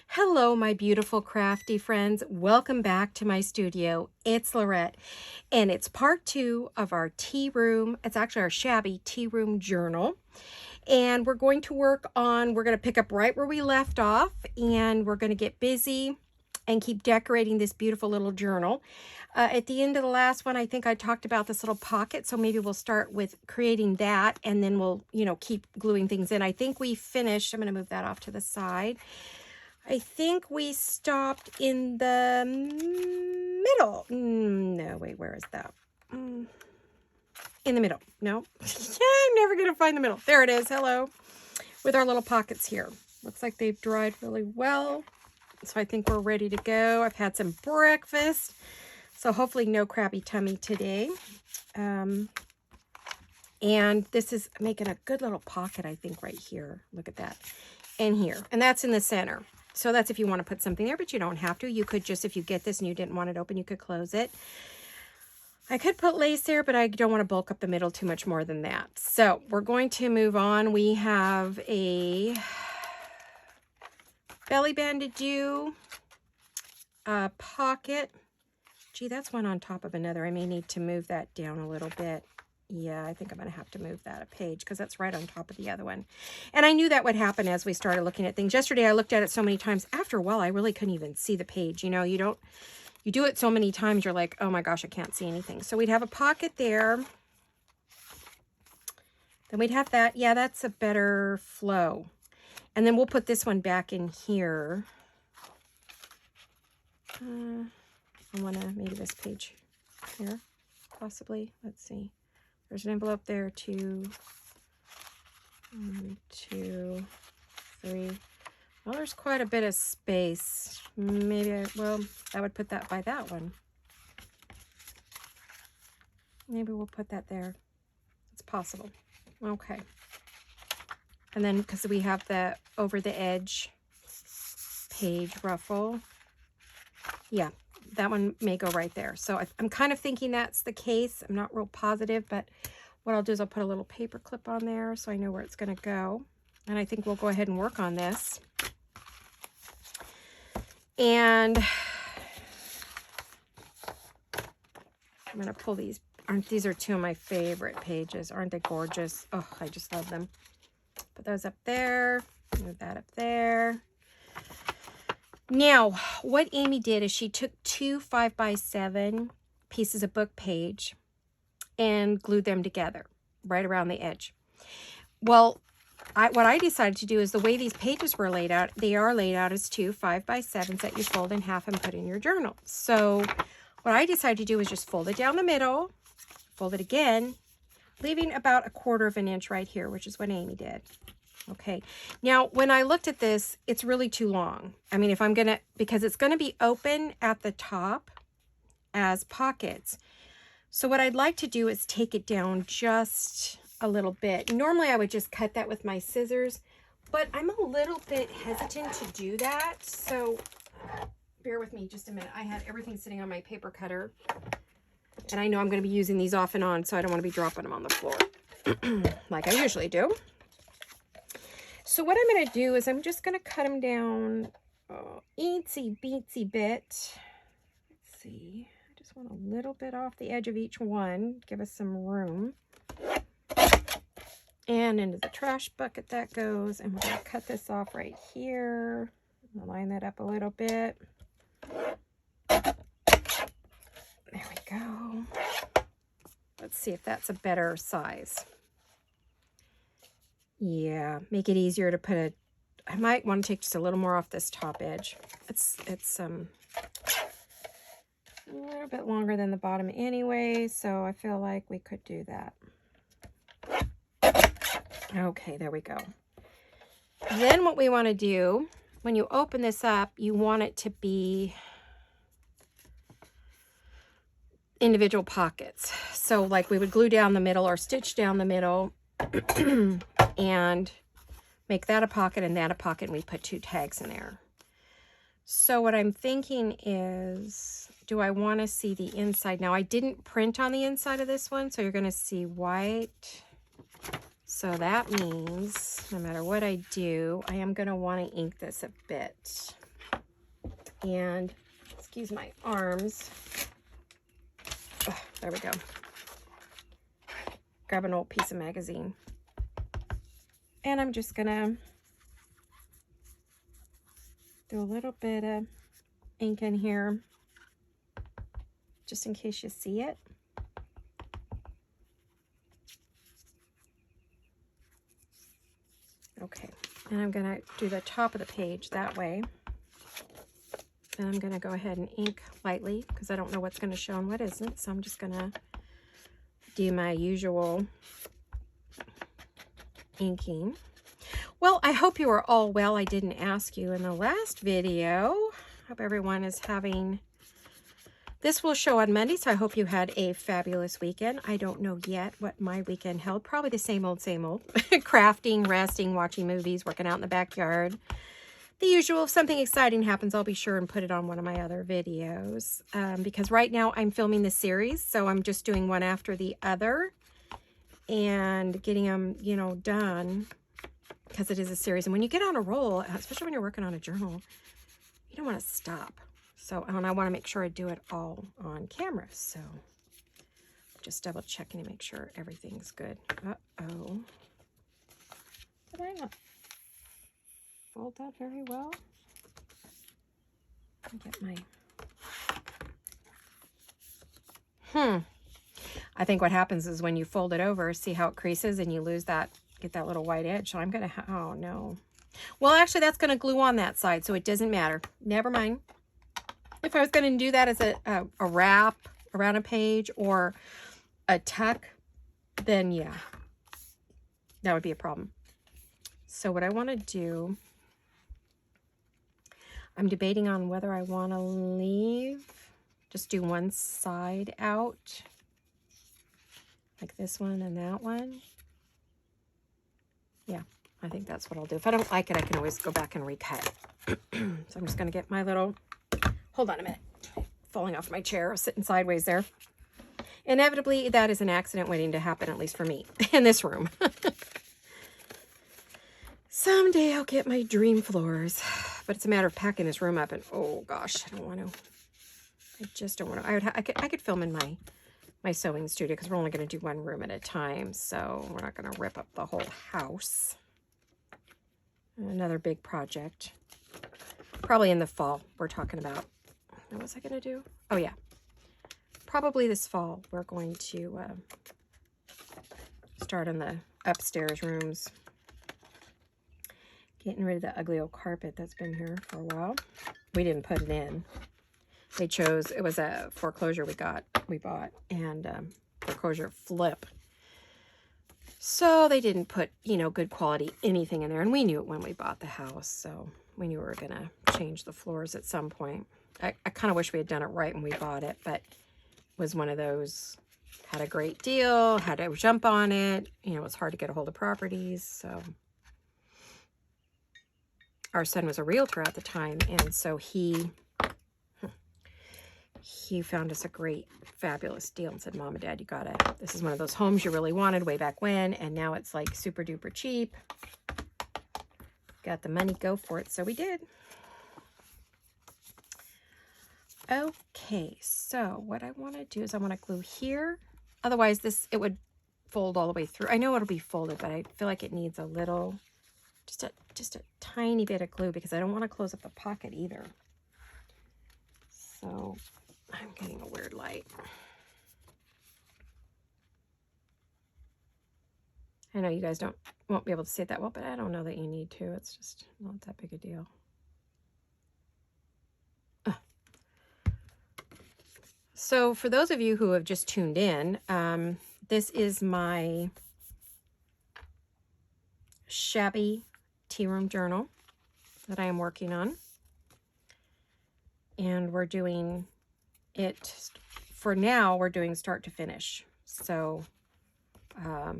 Hello, my beautiful crafty friends. Welcome back to my studio. It's Laurette, and it's part 2 of our tea room. It's actually our Shabby tea room journal. And we're going to pick up right where we left off, and we're going to get busy and keep decorating this beautiful little journal. At the end of the last one, I think I talked about this little pocket, so maybe we'll start with creating that, and then we'll, keep gluing things in. I think we finished. I'm going to move that off to the side. I think we stopped in the middle. No, wait, where is that? In the middle. No. I'm never going to find the middle. There it is. Hello. With our little pockets here. Looks like they've dried really well. So I think we're ready to go. I've had some breakfast. So hopefully no crabby tummy today. And this is making a good little pocket, I think, right here. Look at that. And here. And that's in the center. So that's if you want to put something there, but you don't have to. You could just, if you get this and you didn't want it open, you could close it. I could put lace there, but I don't want to bulk up the middle too much more than that. So we're going to move on. We have a belly band to do, a pocket. Gee, that's one on top of another. I may need to move that down a little bit. Yeah, I think I'm going to have to move that a page because that's right on top of the other one. And I knew that would happen as we started looking at things. Yesterday, I looked at it so many times. After a while, I really couldn't even see the page. You know, you do it so many times, you're like, oh my gosh, I can't see anything. So we'd have a pocket there. Then we'd have that. Yeah, that's a better flow. And then we'll put this one back in here. I want to, maybe this page here, possibly. Let's see. There's an envelope there, 2, 1, 2, 3. Well, there's quite a bit of space. Maybe, I would put that by that one. Maybe we'll put that there. It's possible. Okay. And then, because we have the over the edge page ruffle. Yeah, that one may go right there. So I'm kind of thinking that's the case. I'm not real positive, but what I'll do is I'll put a little paper clip on there so I know where it's going to go. And I think we'll go ahead and work on this. And I'm going to pull these. These are 2 of my favorite pages. Aren't they gorgeous? Oh, I just love them. Put those up there. Move that up there. Now, what Amy did is she took 2 5x7 pieces of book page and glued them together right around the edge. Well, what I decided to do is the way these pages were laid out, they are laid out as 2 5x7s that you fold in half and put in your journal. So what I decided to do is just fold it down the middle, fold it again, leaving about 1/4 of an inch right here, which is what Amy did. Okay, now when I looked at this, it's really too long. I mean, because it's going to be open at the top as pockets. So what I'd like to do is take it down just a little bit. Normally I would just cut that with my scissors, but I'm a little bit hesitant to do that. So bear with me just a minute. I had everything sitting on my paper cutter, and I know I'm going to be using these off and on, so I don't want to be dropping them on the floor like I usually do. So what I'm going to do is I'm just going to cut them down eensy beatsy bit. Let's see. I just want a little bit off the edge of each one. Give us some room. And into the trash bucket that goes. And we're going to cut this off right here. Line that up a little bit. There we go. Let's see if that's a better size. Yeah, make it easier to put I might want to take just a little more off this top edge. It's a little bit longer than the bottom anyway, so I feel like we could do that. Okay, there we go. Then what we want to do, when you open this up, you want it to be individual pockets. So like we would glue down the middle or stitch down the middle and make that a pocket and that a pocket, and we put 2 tags in there. So what I'm thinking is, do I want to see the inside? Now, I didn't print on the inside of this one, so you're going to see white. So that means no matter what I do, I am going to want to ink this a bit. And excuse my arms. Oh, there we go. Grab an old piece of magazine. And I'm just gonna do a little bit of ink in here, just in case you see it. Okay, and I'm gonna do the top of the page that way. And I'm gonna go ahead and ink lightly because I don't know what's gonna show and what isn't. So I'm just gonna do my usual inking. Well, I hope you are all well. I didn't ask you in the last video. Hope everyone is having... This will show on Monday, so I hope you had a fabulous weekend. I don't know yet what my weekend held. Probably the same old, same old. Crafting, resting, watching movies, working out in the backyard. The usual. If something exciting happens, I'll be sure and put it on one of my other videos. Because right now I'm filming the series, so I'm just doing one after the other. And getting them, you know, done. Because it is a series. And when you get on a roll, especially when you're working on a journal, you don't want to stop. So, and I want to make sure I do it all on camera. So, just double checking to make sure everything's good. Uh-oh. Did I not fold that very well? Let me get my... I think what happens is when you fold it over, see how it creases and you lose that, get that little white edge. So I'm going to, oh no. Well, actually that's going to glue on that side, so it doesn't matter. Never mind. If I was going to do that as a wrap around a page or a tuck, then yeah, that would be a problem. So what I want to do, I'm debating on whether I want to just do one side out, like this one and that one. Yeah, I think that's what I'll do. If I don't like it, I can always go back and recut. So I'm just going to get my little... Hold on a minute. Falling off my chair, sitting sideways there. Inevitably, that is an accident waiting to happen, at least for me, in this room. Someday I'll get my dream floors. But it's a matter of packing this room up, and oh gosh, I don't want to. I just don't want to. I could film in my sewing studio because we're only going to do one room at a time, so we're not going to rip up the whole house. Another big project. Probably in the fall, we're talking about. What was I going to do? Oh, yeah. Probably this fall, we're going to start on the upstairs rooms. Getting rid of the ugly old carpet that's been here for a while. We didn't put it in. They chose, it was a foreclosure we bought, and foreclosure flip. So they didn't put, you know, good quality anything in there. And we knew it when we bought the house, so we knew we were going to change the floors at some point. I kind of wish we had done it right when we bought it, but it was one of those, had a great deal, had to jump on it. You know, it's hard to get a hold of properties, so. Our son was a realtor at the time, and so he found us a great, fabulous deal and said, Mom and Dad, you gotta, this is one of those homes you really wanted way back when, and now it's like super duper cheap. Got the money, go for it. So we did. Okay, so what I want to do is I want to glue here. Otherwise, it would fold all the way through. I know it'll be folded, but I feel like it needs a little, just a tiny bit of glue because I don't want to close up the pocket either. So I'm getting a weird light. I know you guys won't be able to see it that well, but I don't know that you need to. It's just not that big a deal. So for those of you who have just tuned in, this is my Shabby Tearoom Journal that I am working on. And we're doing it, for now, we're doing start to finish. So at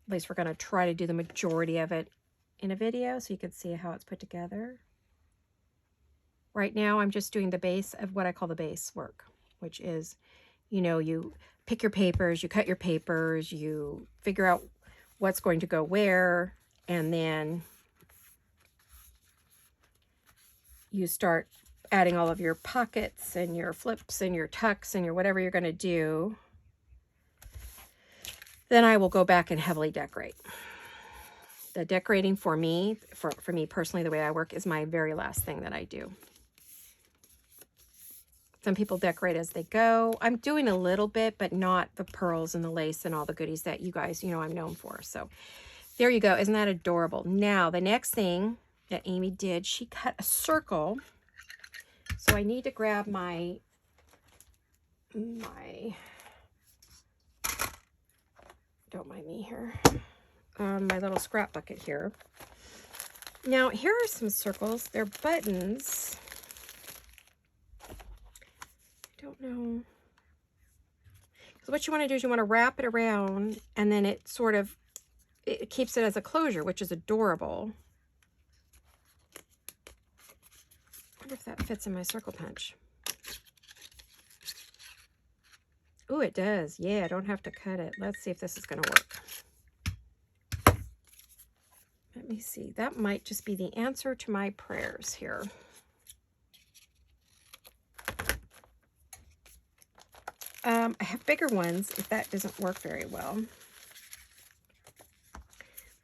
least we're going to try to do the majority of it in a video so you can see how it's put together. Right now, I'm just doing the base of what I call the base work, which is, you know, you pick your papers, you cut your papers, you figure out what's going to go where, and then you start adding all of your pockets and your flips and your tucks and your whatever you're going to do, then I will go back and heavily decorate. The decorating for me personally, the way I work, is my very last thing that I do. Some people decorate as they go. I'm doing a little bit, but not the pearls and the lace and all the goodies that you guys, you know, I'm known for. So there you go. Isn't that adorable? Now, the next thing that Amy did, she cut a circle. So I need to grab my don't mind me here, my little scrap bucket here. Now, here are some circles. They're buttons. I don't know. So what you want to do is you want to wrap it around, and then it sort of, it keeps it as a closure, which is adorable. I wonder if that fits in my circle punch. Oh, it does. Yeah, I don't have to cut it. Let's see if this is going to work. Let me see. That might just be the answer to my prayers here. I have bigger ones if that doesn't work very well.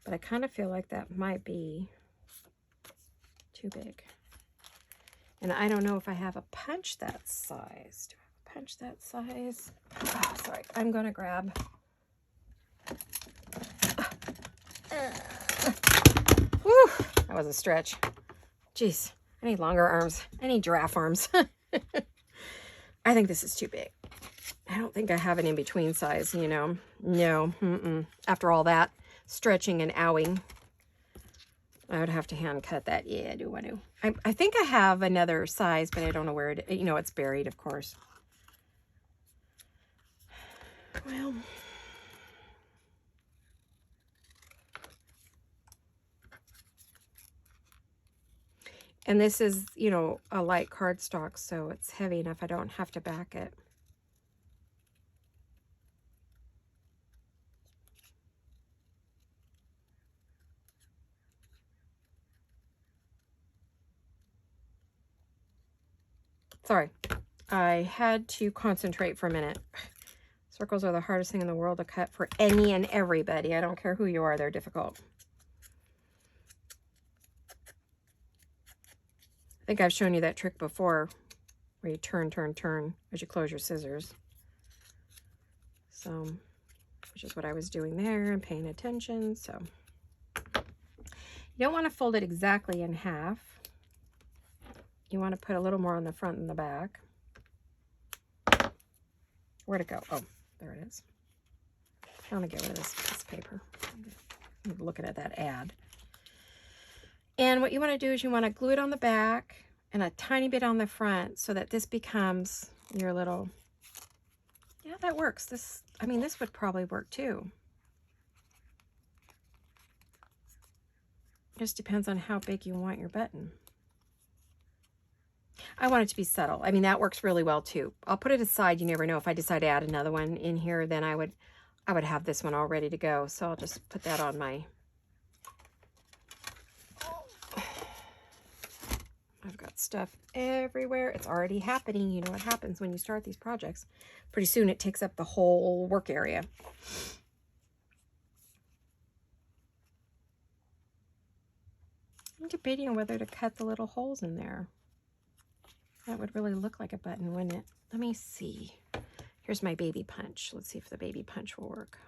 But I kind of feel like that might be too big. And I don't know if I have a punch that size. Do I have a punch that size? Oh, sorry, I'm going to grab. Whew, that was a stretch. Jeez, I need longer arms. I need giraffe arms. I think this is too big. I don't think I have an in-between size, you know. No, after all that stretching and owing, I would have to hand cut that. Yeah, I do want to. I think I have another size, but I don't know where it, you know, it's buried, of course. Well, and this is, you know, a light cardstock, so it's heavy enough I don't have to back it. Sorry, I had to concentrate for a minute. Circles are the hardest thing in the world to cut for any and everybody. I don't care who you are, they're difficult. I think I've shown you that trick before, where you turn as you close your scissors. So, which is what I was doing there and paying attention. So, you don't want to fold it exactly in half. You want to put a little more on the front and the back. Where'd it go? Oh, there it is. I want to get rid of this piece of paper. I'm looking at that ad. And what you want to do is you want to glue it on the back and a tiny bit on the front so that this becomes your little, yeah, that works. This, I mean, this would probably work too. Just depends on how big you want your button. I want it to be subtle. I mean, that works really well too. I'll put it aside. You never know. If I decide to add another one in here, then I would have this one all ready to go. So I'll just put that on my, I've got stuff everywhere. It's already happening. You know what happens when you start these projects. Pretty soon it takes up the whole work area. I'm debating on whether to cut the little holes in there. That would really look like a button, wouldn't it? Let me see. Here's my baby punch. Let's see if the baby punch will work.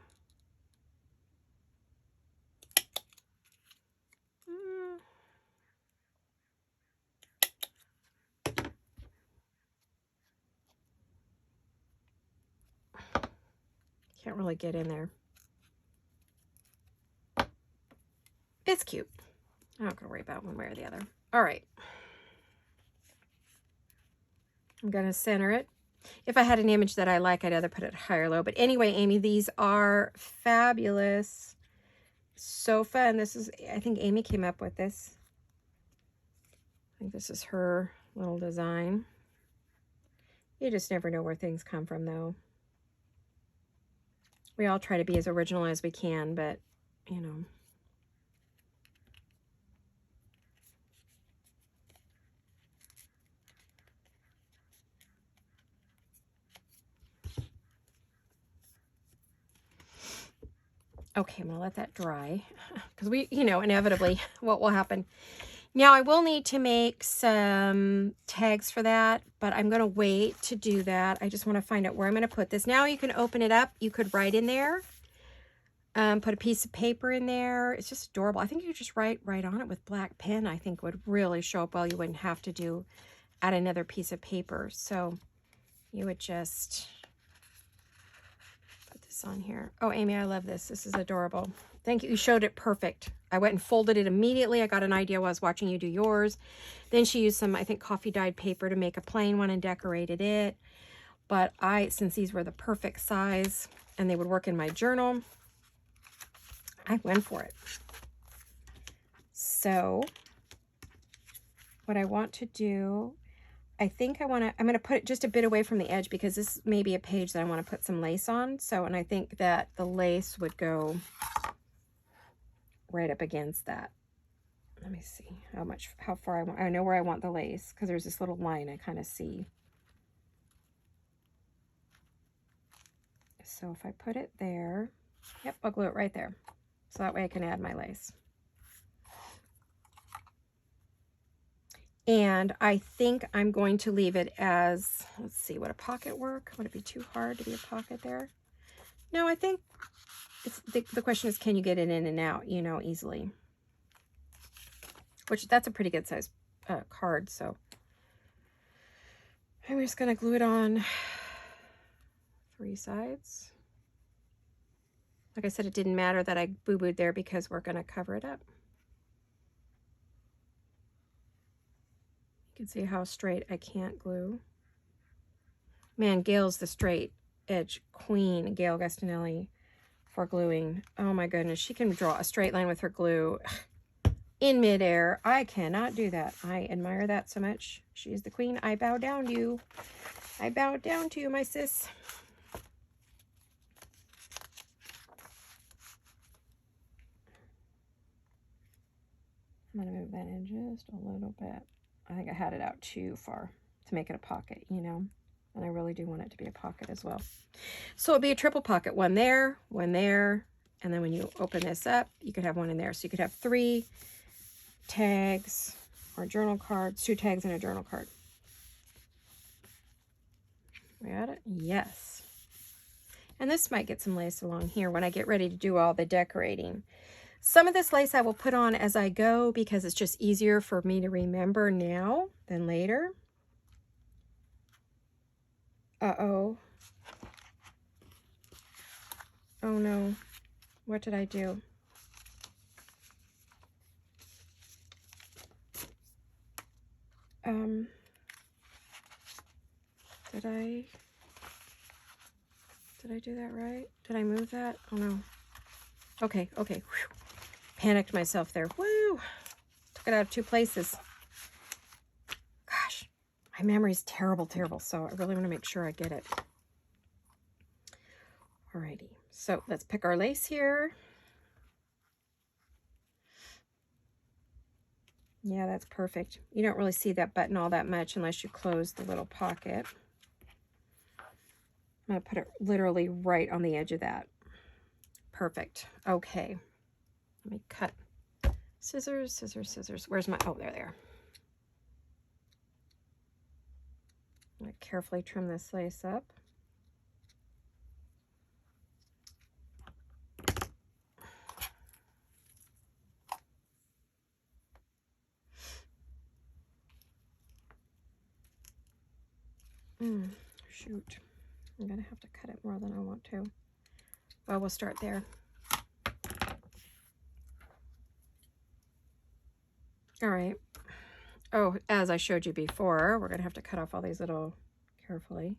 Can't really get in there. It's cute. I'm not going to worry about one way or the other. All right. I'm going to center it. If I had an image that I like, I'd either put it high or low. But anyway, Amy, these are fabulous. So fun. This is, I think Amy came up with this. I think this is her little design. You just never know where things come from, though. We all try to be as original as we can, but, you know. Okay, I'm going to let that dry because we, you know, inevitably what will happen. Now I will need to make some tags for that, but I'm going to wait to do that. I just want to find out where I'm going to put this. Now you can open it up. You could write in there. Put a piece of paper in there. It's just adorable. I think you could just write right on it with black pen. I think would really show up well. You wouldn't have to add another piece of paper. So you would just put this on here. Oh, Amy, I love this. This is adorable. Thank you. You showed it perfect. I went and folded it immediately. I got an idea while I was watching you do yours. Then she used some, I think, coffee dyed paper to make a plain one and decorated it. But since these were the perfect size and they would work in my journal, I went for it. So what I want to do, I think I'm going to put it just a bit away from the edge because this may be a page that I want to put some lace on. So, and I think that the lace would go right up against that. Let me see how far I want. I know where I want the lace because there's this little line I kind of see. So if I put it there, yep, I'll glue it right there. So that way I can add my lace. And I think I'm going to leave it as, let's see, would a pocket work? Would it be too hard to be a pocket there? No, I think it's, the question is, can you get it in and out, you know, easily? Which, that's a pretty good size card, so. I'm just going to glue it on 3 sides. Like I said, it didn't matter that I boo-booed there because we're going to cover it up. You can see how straight I can't glue. Man, Gail's the straight edge queen, Gail Gastinelli, for gluing. Oh my goodness, she can draw a straight line with her glue in midair. I cannot do that. I admire that so much. She is the queen. I bow down to you. I bow down to you, my sis. I'm going to move that in just a little bit. I think I had it out too far to make it a pocket, you know, and I really do want it to be a pocket as well. So it'd be a triple pocket, one there, and then when you open this up, you could have one in there. So you could have 3 tags or journal cards, 2 tags and a journal card. We got it? Yes. And this might get some lace along here when I get ready to do all the decorating. Some of this lace I will put on as I go because it's just easier for me to remember now than later. Uh-oh. Oh no. What did I do? Did I do that right? Did I move that? Oh no. Okay. Whew. Panicked myself there. Woo! Took it out of 2 places. Gosh, my memory's terrible, so I really want to make sure I get it. Alrighty, so let's pick our lace here. Yeah, that's perfect. You don't really see that button all that much unless you close the little pocket. I'm going to put it literally right on the edge of that. Perfect. Okay. Let me cut. Scissors. Where's my, oh, there they are. I'm going to carefully trim this lace up. Shoot. I'm going to have to cut it more than I want to. Well, we'll start there. All right. Oh, as I showed you before, we're going to have to cut off all these little, carefully.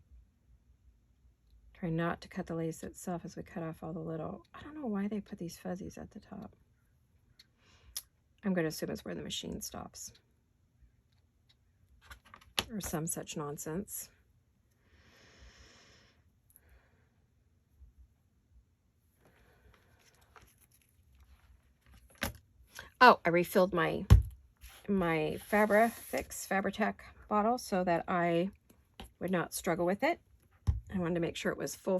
Try not to cut the lace itself as we cut off all the little, I don't know why they put these fuzzies at the top. I'm going to assume it's where the machine stops. Or some such nonsense. Oh, I refilled my Fabri-Tac bottle so that I would not struggle with it. I wanted to make sure it was full.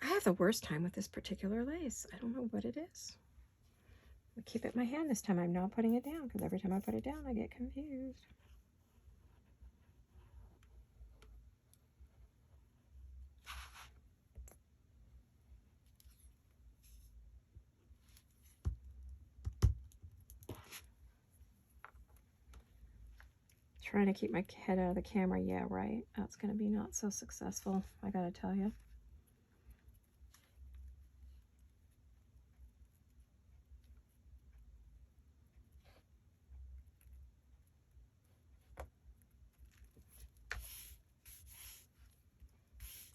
I have the worst time with this particular lace. I don't know what it is. I'll keep it in my hand this time. I'm not putting it down because every time I put it down, I get confused. Trying to keep my head out of the camera. Yeah, right. That's going to be not so successful, I gotta tell you.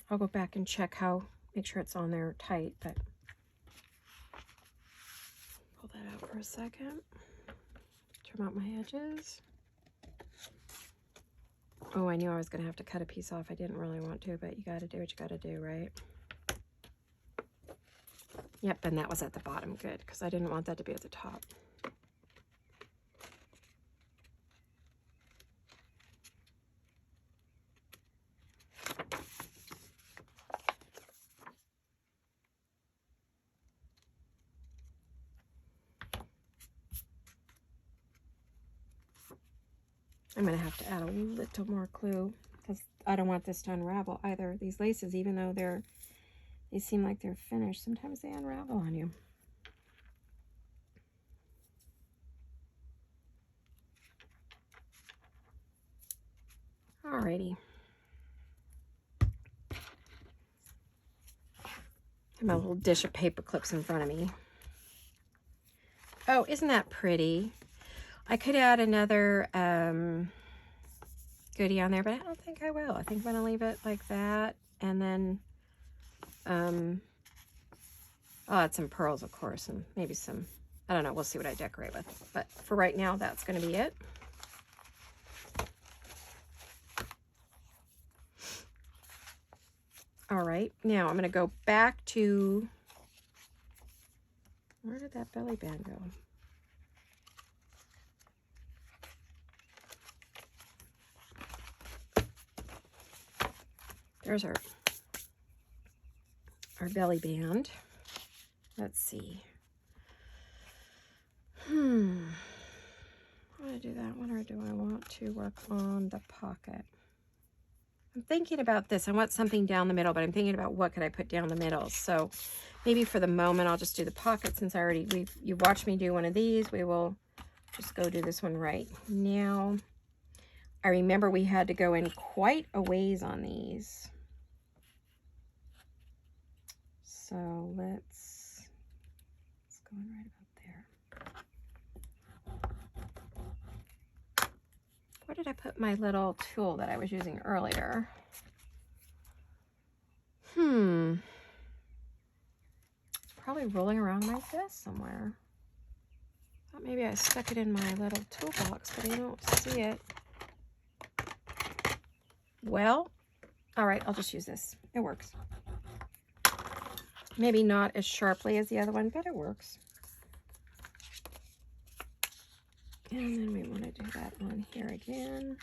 I'll go back and check make sure it's on there tight, but pull that out for a second. Trim out my edges. Oh, I knew I was going to have to cut a piece off. I didn't really want to, but you got to do what you got to do, right? Yep, and that was at the bottom. Good, because I didn't want that to be at the top. I'm going to have to add a little more glue because I don't want this to unravel either. These laces, even though they seem like they're finished, sometimes they unravel on you. Alrighty. I have my little dish of paper clips in front of me. Oh, isn't that pretty? I could add another goodie on there, but I don't think I will. I think I'm going to leave it like that. And then I'll add some pearls, of course, and maybe some, I don't know, we'll see what I decorate with. But for right now, that's going to be it. All right, now I'm going to go back to, where did that belly band go? There's our belly band. Let's see. I want to do that one, or do I want to work on the pocket? I'm thinking about this. I want something down the middle, but I'm thinking about what could I put down the middle. So maybe for the moment, I'll just do the pocket since you've watched me do one of these. We will just go do this one right now. I remember we had to go in quite a ways on these. So let's go in right about there. Where did I put my little tool that I was using earlier? It's probably rolling around my desk somewhere. Thought maybe I stuck it in my little toolbox, but I don't see it. Well, all right, I'll just use this. It works. Maybe not as sharply as the other one, but it works. And then we want to do that on here again.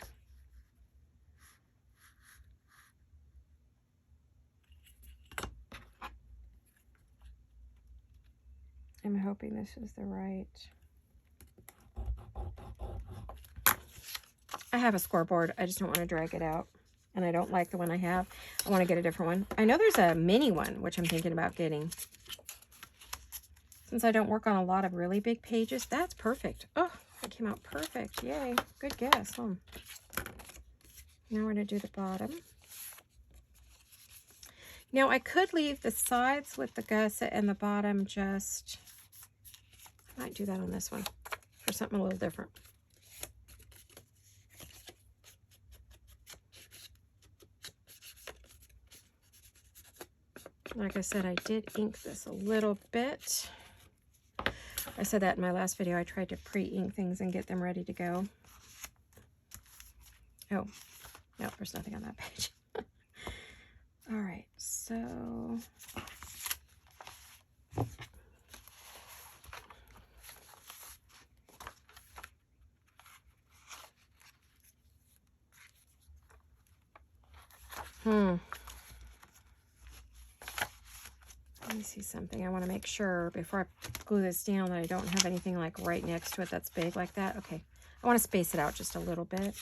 I'm hoping this is the right. I have a scoreboard. I just don't want to drag it out. And I don't like the one I have. I want to get a different one. I know there's a mini one, which I'm thinking about getting. Since I don't work on a lot of really big pages, that's perfect. Oh, it came out perfect. Yay. Good guess, huh? Now we're going to do the bottom. Now I could leave the sides with the gusset and the bottom just, I might do that on this one for something a little different. Like I said, I did ink this a little bit. I said that in my last video. I tried to pre-ink things and get them ready to go. Oh, no, there's nothing on that page. All right, so see something. I want to make sure before I glue this down that I don't have anything like right next to it that's big like that. Okay. I want to space it out just a little bit.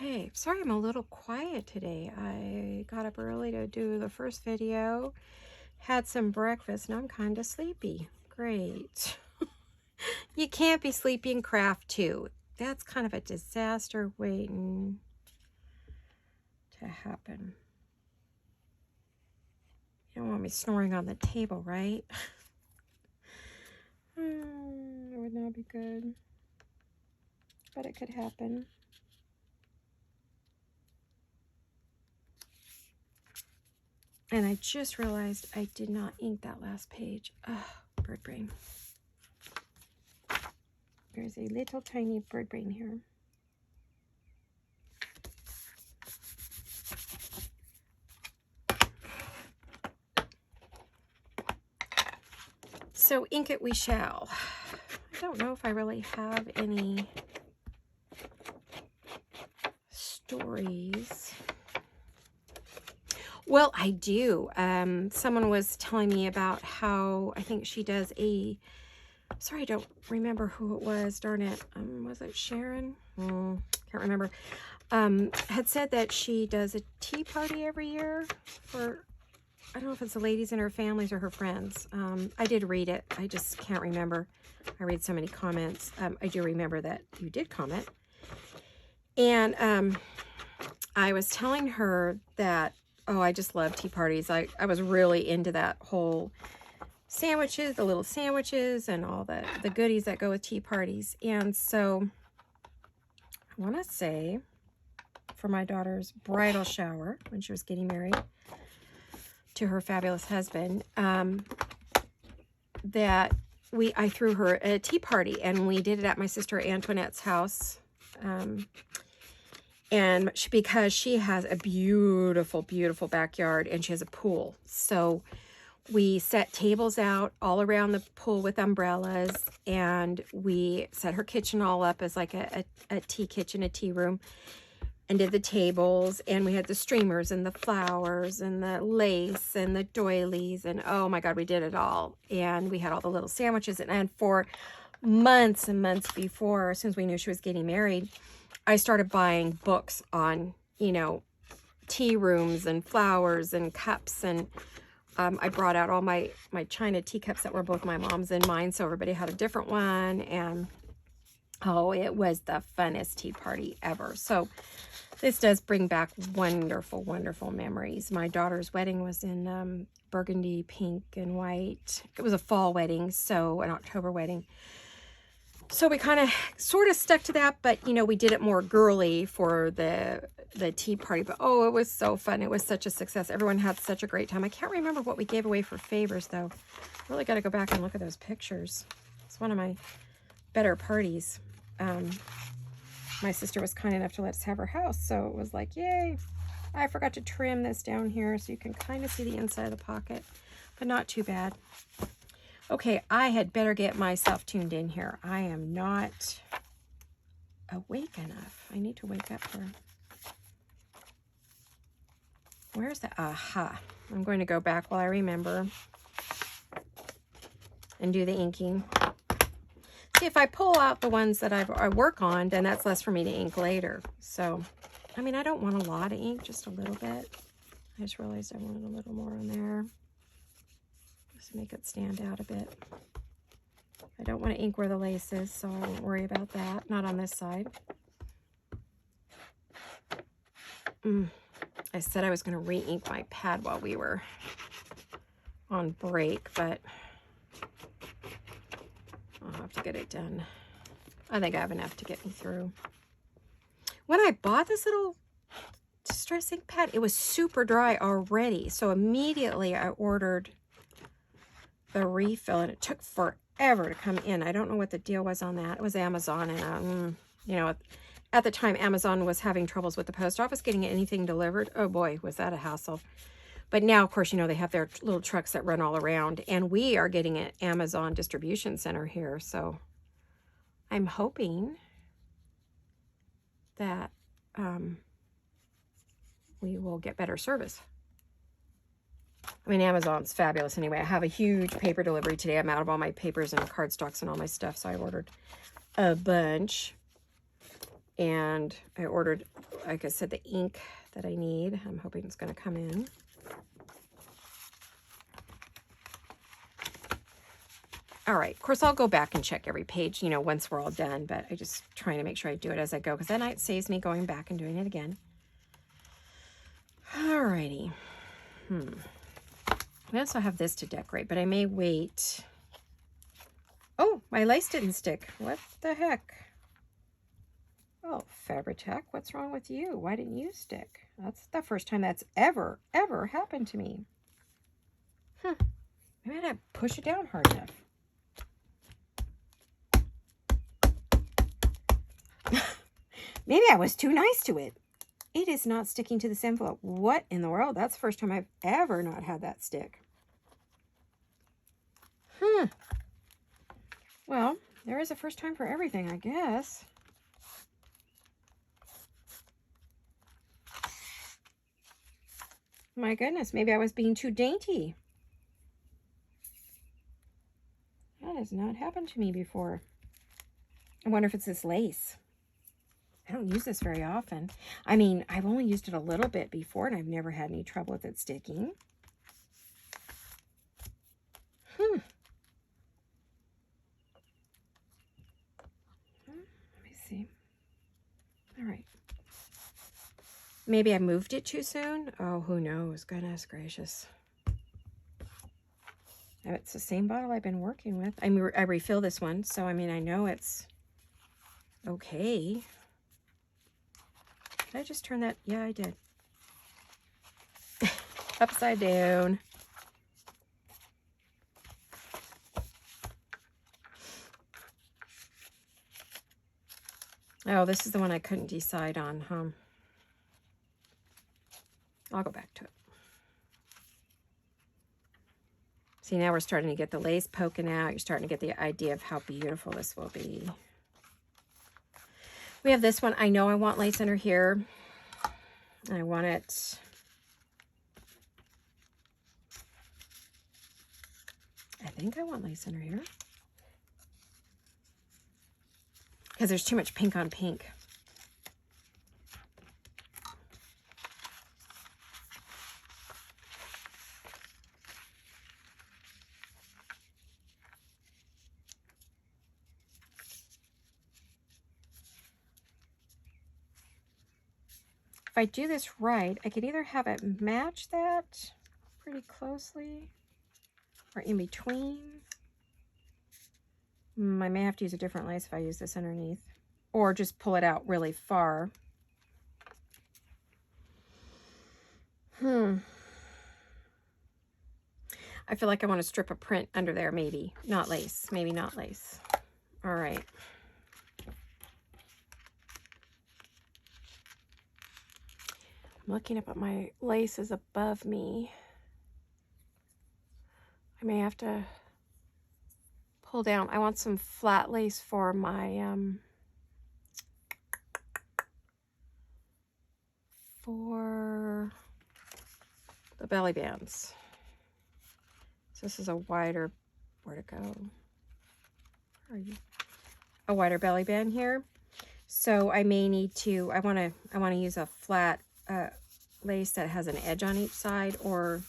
Okay, sorry I'm a little quiet today. I got up early to do the first video, had some breakfast, and I'm kind of sleepy. Great. You can't be sleepy in craft too. That's kind of a disaster waiting to happen. You don't want me snoring on the table, right? That would not be good. But it could happen. And I just realized I did not ink that last page. Ugh, bird brain. There's a little tiny bird brain here. So ink it we shall. I don't know if I really have any stories. Well, I do. Someone was telling me about how, I think she does a, sorry, I don't remember who it was, darn it. Was it Sharon? Can't remember. Had said that she does a tea party every year for, I don't know if it's the ladies in her families or her friends. I did read it. I just can't remember. I read so many comments. I do remember that you did comment. And I was telling her that, oh, I just love tea parties. I was really into that whole sandwiches, the little sandwiches and all the goodies that go with tea parties. And so I want to say for my daughter's bridal shower when she was getting married to her fabulous husband, that I threw her a tea party, and we did it at my sister Antoinette's house. And because she has a beautiful, beautiful backyard and she has a pool. So we set tables out all around the pool with umbrellas, and we set her kitchen all up as like a tea kitchen, a tea room, and did the tables, and we had the streamers and the flowers and the lace and the doilies, and oh my God, we did it all. And we had all the little sandwiches, and for months and months before, as soon as we knew she was getting married, I started buying books on, you know, tea rooms and flowers and cups, and I brought out all my china teacups that were both my mom's and mine, so everybody had a different one, and oh, it was the funnest tea party ever. So this does bring back wonderful, wonderful memories. My daughter's wedding was in burgundy, pink, and white. It was a fall wedding, so an October wedding. So we kind of sort of stuck to that, but, you know, we did it more girly for the tea party. But, oh, it was so fun. It was such a success. Everyone had such a great time. I can't remember what we gave away for favors, though. Really got to go back and look at those pictures. It's one of my better parties. My sister was kind enough to let us have her house, so it was like, yay. I forgot to trim this down here so you can kind of see the inside of the pocket, but not too bad. Okay, I had better get myself tuned in here. I am not awake enough. I need to wake up here. Where's the, aha. I'm going to go back while I remember and do the inking. See, if I pull out the ones that I work on, then that's less for me to ink later. So, I mean, I don't want a lot of ink, just a little bit. I just realized I wanted a little more on there. Just to make it stand out a bit. I don't want to ink where the lace is, so I won't worry about that. Not on this side. I said I was going to re-ink my pad while we were on break, but I'll have to get it done. I think I have enough to get me through. When I bought this little distress ink pad, it was super dry already, so immediately I ordered the refill, and it took forever to come in. I don't know what the deal was on that. It was Amazon, and you know, at the time Amazon was having troubles with the post office getting anything delivered. Oh boy, was that a hassle. But now, of course, you know, they have their little trucks that run all around, and we are getting an Amazon distribution center here. So I'm hoping that we will get better service. I mean, Amazon's fabulous anyway. I have a huge paper delivery today. I'm out of all my papers and cardstocks and all my stuff, so I ordered a bunch. And I ordered, like I said, the ink that I need. I'm hoping it's going to come in. All right, of course, I'll go back and check every page, you know, once we're all done, but I just trying to make sure I do it as I go, because then it saves me going back and doing it again. All righty. I also have this to decorate, but I may wait. Oh, my lace didn't stick. What the heck? Oh, Fabri-Tac, what's wrong with you? Why didn't you stick? That's the first time that's ever happened to me. Maybe I had to push it down hard enough. Maybe I was too nice to it. It is not sticking to this envelope. What in the world? That's the first time I've ever not had that stick. Well, there is a first time for everything, I guess. My goodness, maybe I was being too dainty. That has not happened to me before. I wonder if it's this lace. I don't use this very often. I mean, I've only used it a little bit before, and I've never had any trouble with it sticking. Let me see. All right. Maybe I moved it too soon. Oh, who knows? Goodness gracious. It's the same bottle I've been working with. I mean, I refill this one, so I mean, I know it's okay. Did I just turn that? Yeah, I did. Upside down. Oh, this is the one I couldn't decide on, huh? I'll go back to it. See, now we're starting to get the lace poking out. You're starting to get the idea of how beautiful this will be. We have this one. I know I want lace under here. I want it. I think I want lace under here. Because there's too much pink on pink. If I do this right, I could either have it match that pretty closely or in between. I may have to use a different lace if I use this underneath, or just pull it out really far. I feel like I want to strip a print under there, maybe. Not lace. Maybe not lace. All right. I'm looking up at my laces above me. I may have to pull down. I want some flat lace for my for the belly bands. So this is a wider, where to go? Where are you? A wider belly band here. So I may need to, I want to use a flat lace that has an edge on each side, or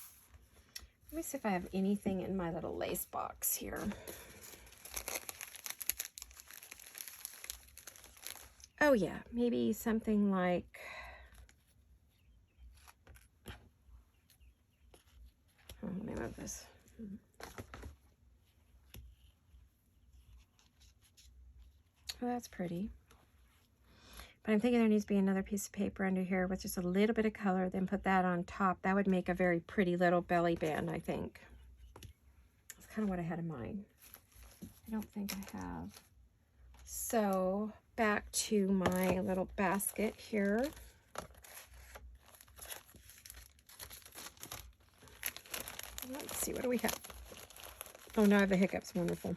let me see if I have anything in my little lace box here. Oh yeah, maybe something like, oh, let me move this. Oh, that's pretty. But I'm thinking there needs to be another piece of paper under here with just a little bit of color, then put that on top. That would make a very pretty little belly band, I think. That's kind of what I had in mind. I don't think I have. So back to my little basket here. Let's see, what do we have? Oh, now I have the hiccups. Wonderful.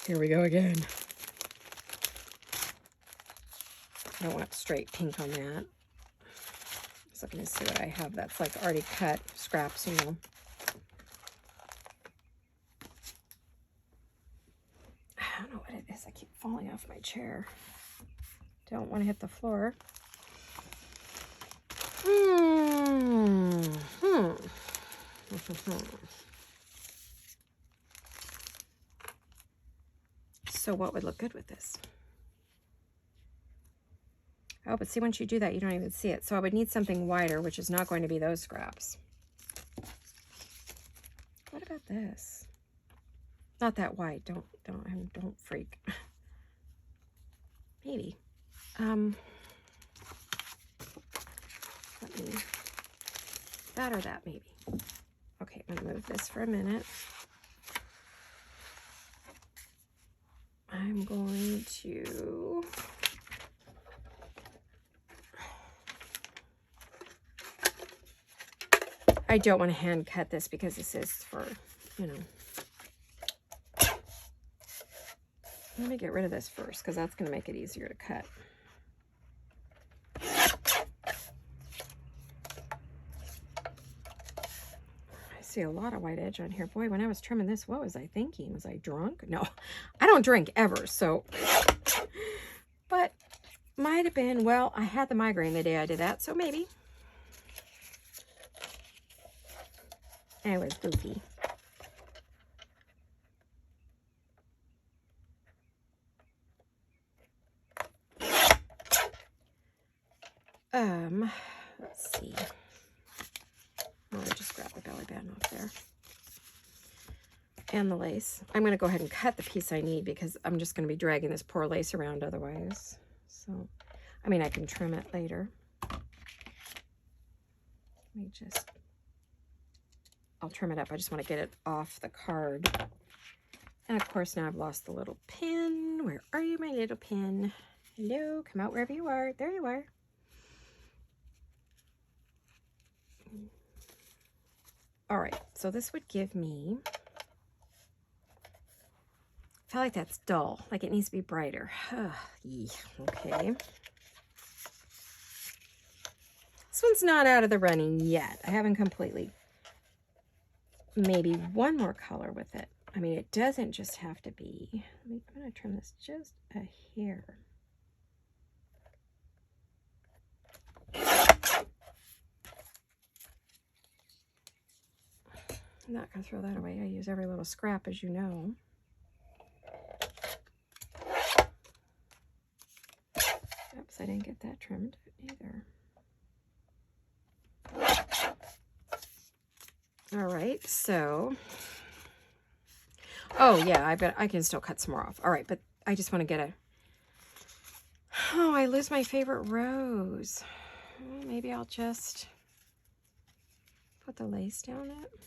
Here we go again. I don't want straight pink on that. Just looking to see what I have that's like already cut scraps, you know. I don't know what it is. I keep falling off my chair. Don't want to hit the floor. So what would look good with this? Oh, but see, once you do that, you don't even see it. So I would need something wider, which is not going to be those scraps. What about this? Not that wide. Don't freak. Maybe. Let me, that or that maybe. Okay, I'm gonna move this for a minute. I'm going to I don't want to hand cut this because this is for, you know. Let me get rid of this first because that's going to make it easier to cut. I see a lot of white edge on here. Boy, when I was trimming this, what was I thinking? Was I drunk? No, I don't drink ever, so. But might have been, well, I had the migraine the day I did that, so maybe. I was goofy. Let's see. Oh, I just grabbed the belly band off there. And the lace. I'm going to go ahead and cut the piece I need because I'm just going to be dragging this poor lace around otherwise. So, I mean, I can trim it later. Let me just, I'll trim it up. I just want to get it off the card. And of course, now I've lost the little pin. Where are you, my little pin? Hello, come out wherever you are. There you are. All right, so this would give me, I feel like that's dull, like it needs to be brighter. Okay. This one's not out of the running yet. I haven't completely, maybe one more color with it. I mean, it doesn't just have to be, I'm gonna trim this just a hair. I'm not going to throw that away. I use every little scrap, as you know. Oops, I didn't get that trimmed either. All right, so. Oh, yeah, I bet I can still cut some more off. All right, but I just want to get a. Oh, I lose my favorite rose. Well, maybe I'll just put the lace down it.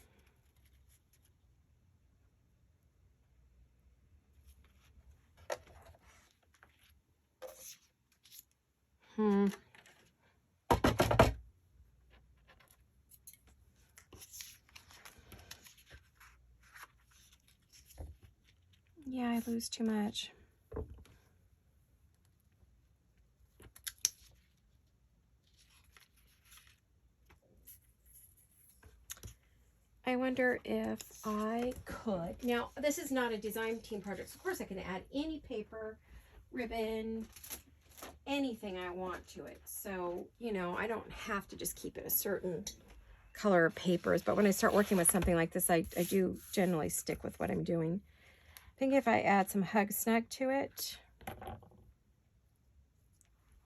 Yeah, I lose too much. I wonder if I could. Now, this is not a design team project. So of course, I can add any paper, ribbon, anything I want to it. So, you know, I don't have to just keep it a certain color of papers. But when I start working with something like this, I do generally stick with what I'm doing. I think if I add some Hug Snug to it,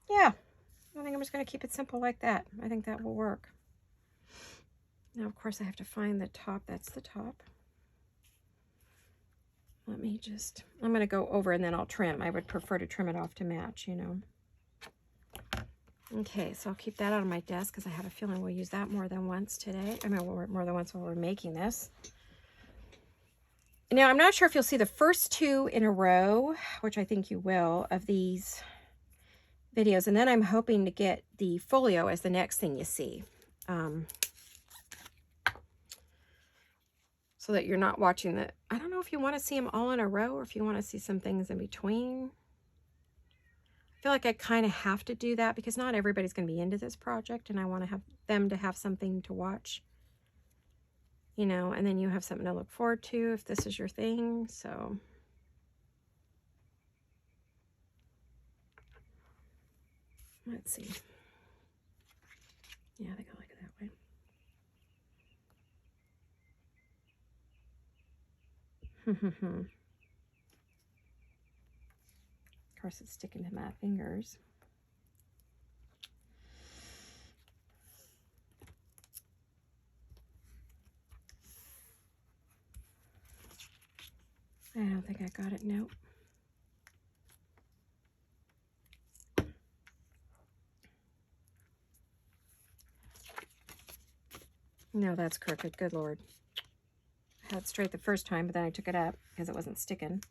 yeah, I think I'm just going to keep it simple like that. I think that will work. Now, of course, I have to find the top. That's the top. Let me just, I'm going to go over and then I'll trim. I would prefer to trim it off to match, you know. Okay, so I'll keep that on my desk because I have a feeling we'll use that more than once today. I mean, more than once while we're making this. Now, I'm not sure if you'll see the first 2 in a row, which I think you will, of these videos. And then I'm hoping to get the folio as the next thing you see. So that you're not watching the... I don't know if you want to see them all in a row or if you want to see some things in between. I feel like I kind of have to do that because not everybody's going to be into this project, and I want to have them to have something to watch. You know, and then you have something to look forward to if this is your thing. So let's see. Yeah, I think I like it that way. Of course, it's sticking to my fingers. I don't think I got it. Nope. No, that's crooked. Good Lord. I had it straight the first time, but then I took it up because it wasn't sticking.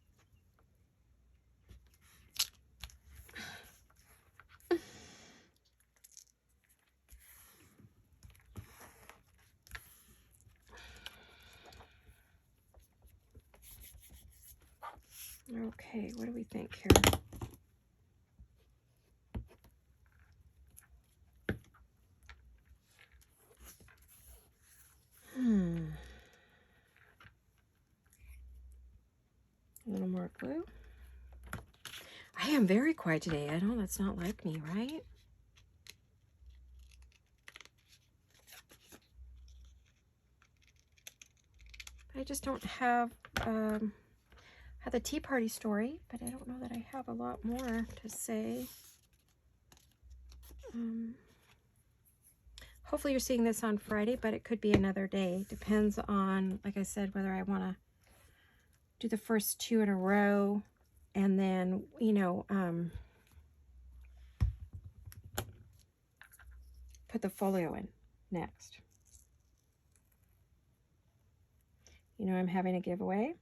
Okay, what do we think here? A little more glue. I am very quiet today. I know that's not like me, right? I just don't have the tea party story, but I don't know that I have a lot more to say. Hopefully you're seeing this on Friday, but it could be another day. Depends on, like I said, whether I want to do the first 2 in a row and then, you know, put the folio in next. You know, I'm having a giveaway.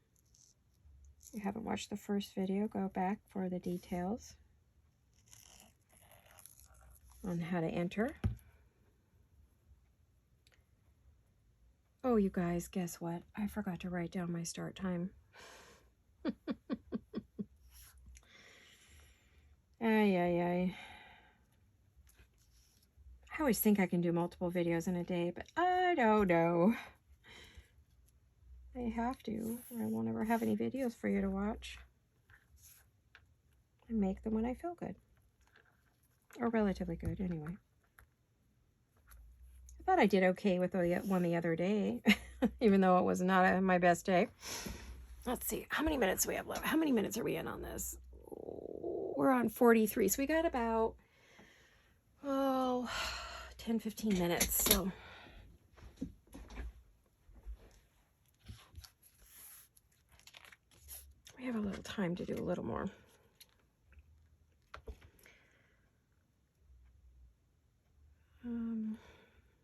If you haven't watched the first video, go back for the details on how to enter. Oh, you guys, guess what? I forgot to write down my start time. Ay, ay, ay. I always think I can do multiple videos in a day, but I don't know. I have to, or I won't ever have any videos for you to watch. I make them when I feel good. Or relatively good, anyway. I thought I did okay with the one the other day, even though it was not my best day. Let's see, how many minutes do we have left? How many minutes are we in on this? We're on 43, so we got about, 10, 15 minutes, so. We have a little time to do a little more.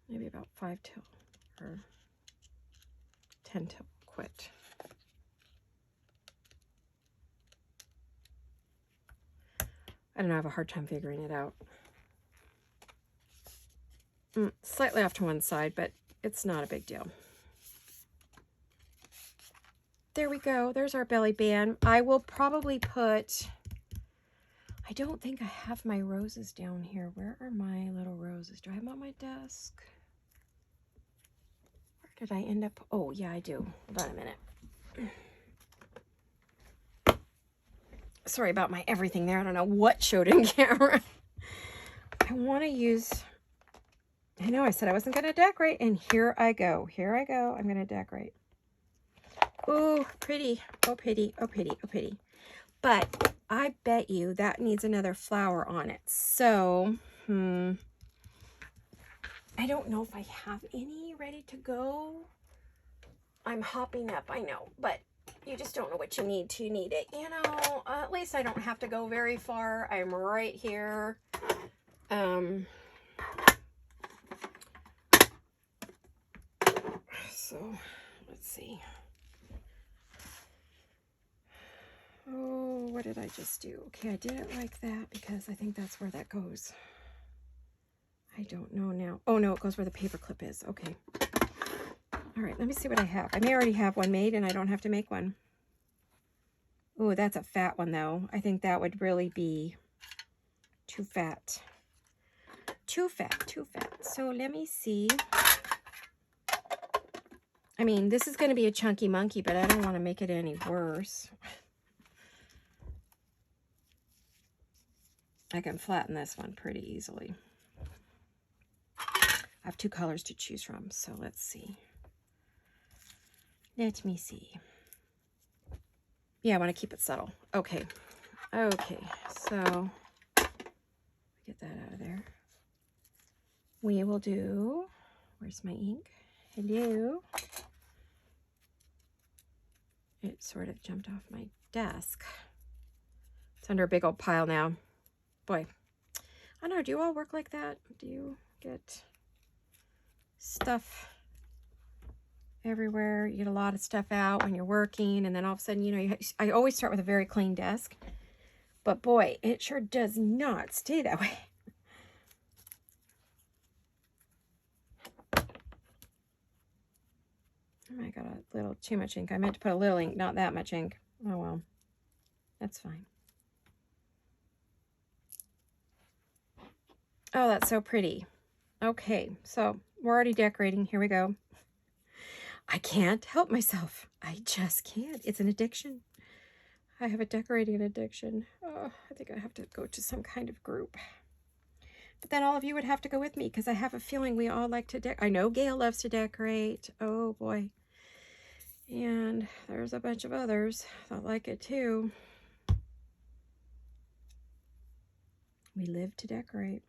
Maybe about 5 till, or 10 till quit. I don't know, I have a hard time figuring it out. Slightly off to one side, but it's not a big deal. There we go. There's our belly band. I will probably put... I don't think I have my roses down here. Where are my little roses? Do I have them on my desk? Where did I end up? Oh, yeah, I do. Hold on a minute. Sorry about my everything there. I don't know what showed in camera. I want to use... I know I said I wasn't going to decorate, and here I go. Here I go. I'm going to decorate. Oh, pretty. Oh, pretty. Oh, pretty. Oh, pretty. But I bet you that needs another flower on it. So, I don't know if I have any ready to go. I'm hopping up, I know, but you just don't know what you need to need it. You know, at least I don't have to go very far. I'm right here. So, let's see. what did I just do? Okay, I did it like that because I think that's where that goes. I don't know now. Oh, no, it goes where the paper clip is. Okay. All right, let me see what I have. I may already have one made and I don't have to make one. Oh, that's a fat one, though. I think that would really be too fat. Too fat, too fat. So let me see. I mean, this is going to be a chunky monkey, but I don't want to make it any worse. I can flatten this one pretty easily. I have 2 colors to choose from, so let's see. Let me see. Yeah, I want to keep it subtle. Okay. Okay, so get that out of there. We will do, where's my ink? Hello. It sort of jumped off my desk. It's under a big old pile now. Boy, I don't know, do you all work like that? Do you get stuff everywhere? You get a lot of stuff out when you're working, and then all of a sudden, you know, I always start with a very clean desk. But boy, it sure does not stay that way. I got a little too much ink. I meant to put a little ink, not that much ink. Oh well, that's fine. Oh, that's so pretty. Okay, so we're already decorating. Here we go. I can't help myself. I just can't. It's an addiction. I have a decorating addiction. Oh, I think I have to go to some kind of group. But then all of you would have to go with me because I have a feeling we all like to decorate. I know Gail loves to decorate. Oh, boy. And there's a bunch of others that like it too. We live to decorate.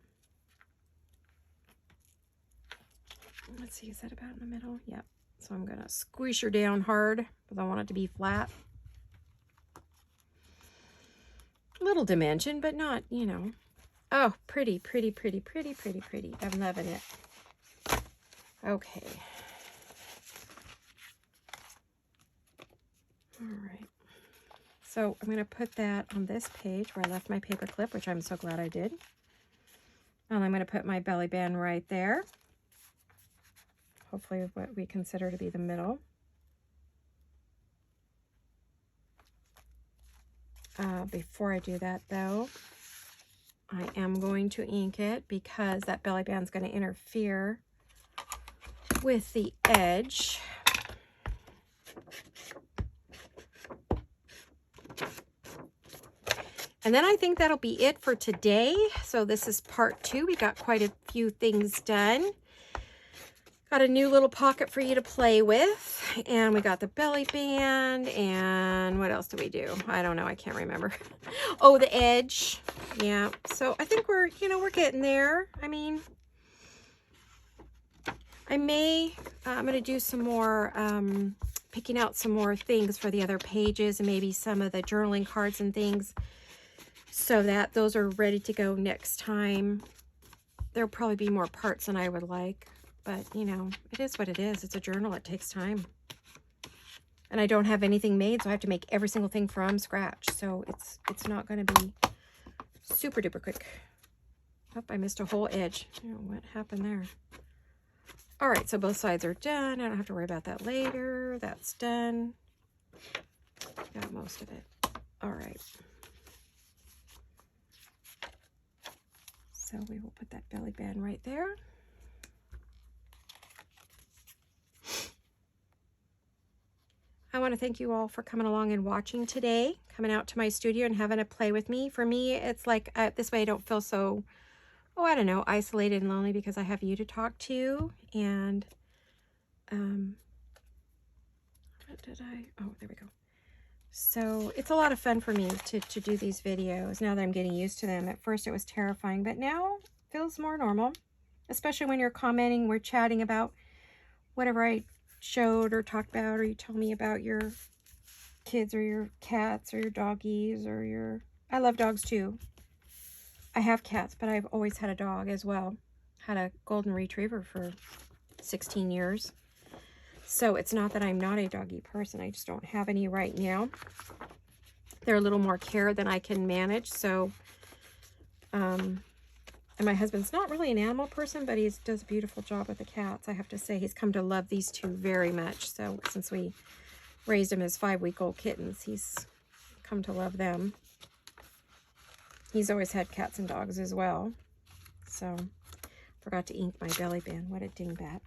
Let's see, is that about in the middle? Yep. So I'm going to squish her down hard because I want it to be flat. Little dimension, but not, you know. Oh, pretty, pretty, pretty, pretty, pretty, pretty. I'm loving it. Okay. All right. So I'm going to put that on this page where I left my paper clip, which I'm so glad I did. And I'm going to put my belly band right there. Hopefully what we consider to be the middle. Before I do that, though, I am going to ink it because that belly band is going to interfere with the edge. And then I think that'll be it for today. So this is part 2. We got quite a few things done. Got a new little pocket for you to play with. And we got the belly band. And what else do we do? I don't know. I can't remember. Oh, the edge. Yeah. So I think we're, you know, we're getting there. I mean, I'm going to do some more, picking out some more things for the other pages and maybe some of the journaling cards and things so that those are ready to go next time. There'll probably be more parts than I would like. But, you know, it is what it is. It's a journal. It takes time. And I don't have anything made, so I have to make every single thing from scratch. So it's not going to be super duper quick. Oh, I missed a whole edge. Oh, what happened there? All right, so both sides are done. I don't have to worry about that later. That's done. Got most of it. All right. So we will put that belly band right there. I want to thank you all for coming along and watching today, coming out to my studio and having a play with me. For me, it's like this way I don't feel so, oh, I don't know, isolated and lonely because I have you to talk to. And, what did I, oh, there we go. So it's a lot of fun for me to do these videos now that I'm getting used to them. At first it was terrifying, but now it feels more normal, especially when you're commenting, we're chatting about whatever I showed or talked about, or you tell me about your kids or your cats or your doggies or your, I love dogs too. I have cats, but I've always had a dog as well. Had a golden retriever for 16 years. So it's not that I'm not a doggy person. I just don't have any right now. They're a little more care than I can manage. So, and my husband's not really an animal person, but he does a beautiful job with the cats. I have to say, he's come to love these two very much. So since we raised them as 5-week-old kittens, he's come to love them. He's always had cats and dogs as well. So, forgot to ink my belly band. What a dingbat.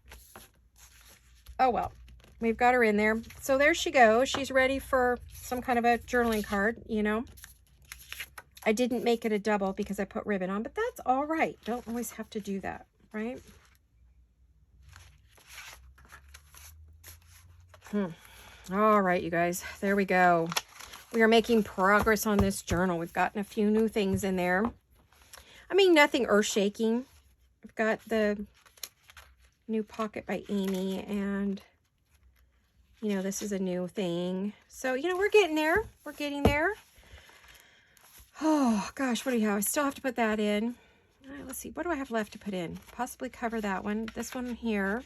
Oh, well. We've got her in there. So there she goes. She's ready for some kind of a journaling card, you know. I didn't make it a double because I put ribbon on, but that's all right. Don't always have to do that, right? All right, you guys. There we go. We are making progress on this journal. We've gotten a few new things in there. I mean, nothing earth-shaking. I've got the new pocket by Amy, and you know, this is a new thing. So, you know, we're getting there. We're getting there. Oh, gosh, what do you have? I still have to put that in. All right, let's see. What do I have left to put in? Possibly cover that one. This one here.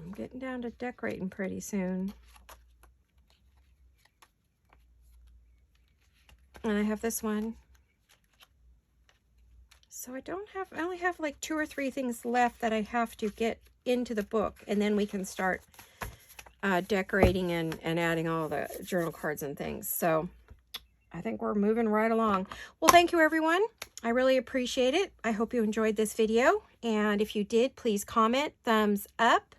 I'm getting down to decorating pretty soon. And I have this one. So I only have like 2 or 3 things left that I have to get into the book, and then we can start decorating and adding all the journal cards and things. So I think we're moving right along. Well, thank you, everyone. I really appreciate it. I hope you enjoyed this video, and if you did, please comment, thumbs up,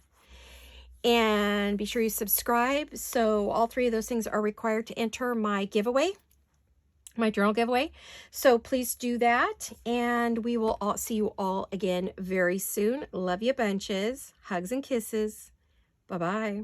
and be sure you subscribe. So all 3 of those things are required to enter my giveaway, my journal giveaway. So please do that, and we will all see you all again very soon. Love you bunches. Hugs and kisses. Bye-bye.